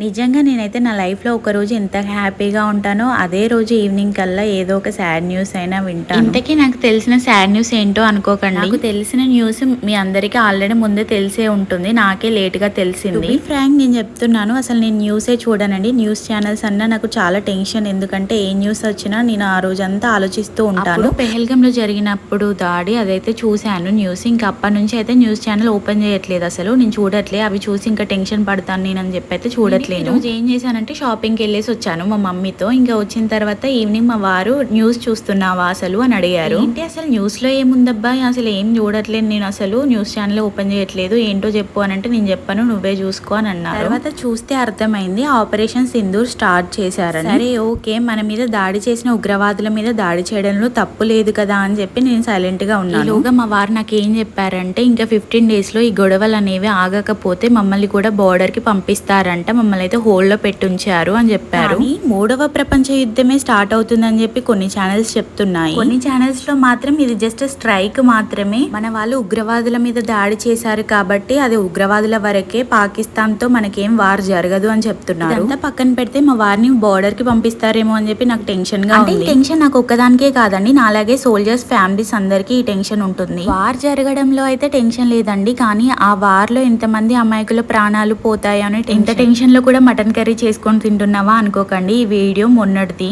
నిజంగా నేనైతే నా లైఫ్‌లో ఒకరోజు ఎంత హ్యాపీగా ఉంటానో, అదే రోజు ఈవినింగ్ కల్లా ఏదో ఒక సాడ్ న్యూస్ అయినా వింటాను. ఇంతకీ నాకు తెలిసిన సాడ్ న్యూస్ ఏంటో అనుకోకండి. నాకు తెలిసిన న్యూస్ మీ అందరికీ ఆల్రెడీ ముందే తెలిసే ఉంటుంది. నాకే లేట్‌గా తెలిసింది. ఫ్రాంక్ నేను చెప్తున్నాను. అసలు నేను న్యూసే చూడనండి. న్యూస్ ఛానల్స్ అన్నా నాకు చాలా టెన్షన్. ఎందుకంటే ఏ న్యూస్ వచ్చినా నేను ఆ రోజంతా ఆలోచిస్తూ ఉంటాను. పెహల్గాంలో జరిగినప్పుడు దాడి అదైతే చూశాను న్యూస్. ఇంకా అప్పటి నుంచి అయితే న్యూస్ ఛానల్ ఓపెన్ చేయట్లేదు అసలు. నేను చూడట్లే. అవి చూసి ఇంకా టెన్షన్ పడతాను నేనని చెప్పి అయితే చూడట్లేదు. ఈరోజు ఏం చేశానంటే షాపింగ్కి వెళ్ళేసి వచ్చాను మా మమ్మీతో. ఇంకా వచ్చిన తర్వాత ఈవినింగ్ మా వారు న్యూస్ చూస్తున్నావా అసలు అని అడిగారు. ఏంటి అసలు న్యూస్ లో ఏముందబ్బా, అసలు ఏం చూడట్లేదు నేను, అసలు న్యూస్ ఛానల్ ఓపెన్ చేయట్లేదు, ఏంటో చెప్పు అని అంటే నేను చెప్పాను, నువ్వే చూసుకో అని అన్నారు. తర్వాత చూస్తే అర్థమైంది ఆపరేషన్ సింధూర్ స్టార్ట్ చేశారని. సరే ఓకే, మన మీద దాడి చేసిన ఉగ్రవాదుల మీద దాడి చేయడంలో తప్పు లేదు కదా అని చెప్పి నేను సైలెంట్ గా ఉన్నాను. ఈలోగా మా వారు నాకు ఏం చెప్పారంటే ఇంకా 15 days లో ఈ గొడవలు అనేవి ఆగకపోతే మమ్మల్ని కూడా బోర్డర్ కి పంపిస్తారంట, మమ్మల్ని అయితే హోల్డ్ లో పెట్టి ఉంచారు అని చెప్పారు. మూడవ ప్రపంచ యుద్ధమే స్టార్ట్ అవుతుందని చెప్పి కొన్ని ఛానల్స్ చెప్తున్నాయి. కొన్ని ఛానల్స్ లో మాత్రం ఇది జస్ట్ స్ట్రైక్ మాత్రమే, మన వాళ్ళు ఉగ్రవాదుల మీద దాడి చేశారు కాబట్టి అది ఉగ్రవాదుల వరకే, పాకిస్తాన్ తో మనకేం వార్ జరగదు అని చెప్తున్నారు. అంతా పక్కన పెడితే మా వారిని బోర్డర్ కి పంపిస్తారేమో అని చెప్పి నాకు టెన్షన్ గా ఉంది. టెన్షన్ నాకు ఒక్కదానికే కాదండి, నాలాగే సోల్జర్స్ ఫ్యామిలీస్ అందరికి ఈ టెన్షన్ ఉంటుంది. వార్ జరగడంలో అయితే టెన్షన్ లేదండి, కానీ ఆ వార్ లో ఎంతమంది అమాయకుల ప్రాణాలు పోతాయో అని ఎంత టెన్షన్ లో కూడా మటన్ కర్రీ చేసుకొని తింటున్నావా అనుకోకండి. ఈ వీడియో మొన్నటిది.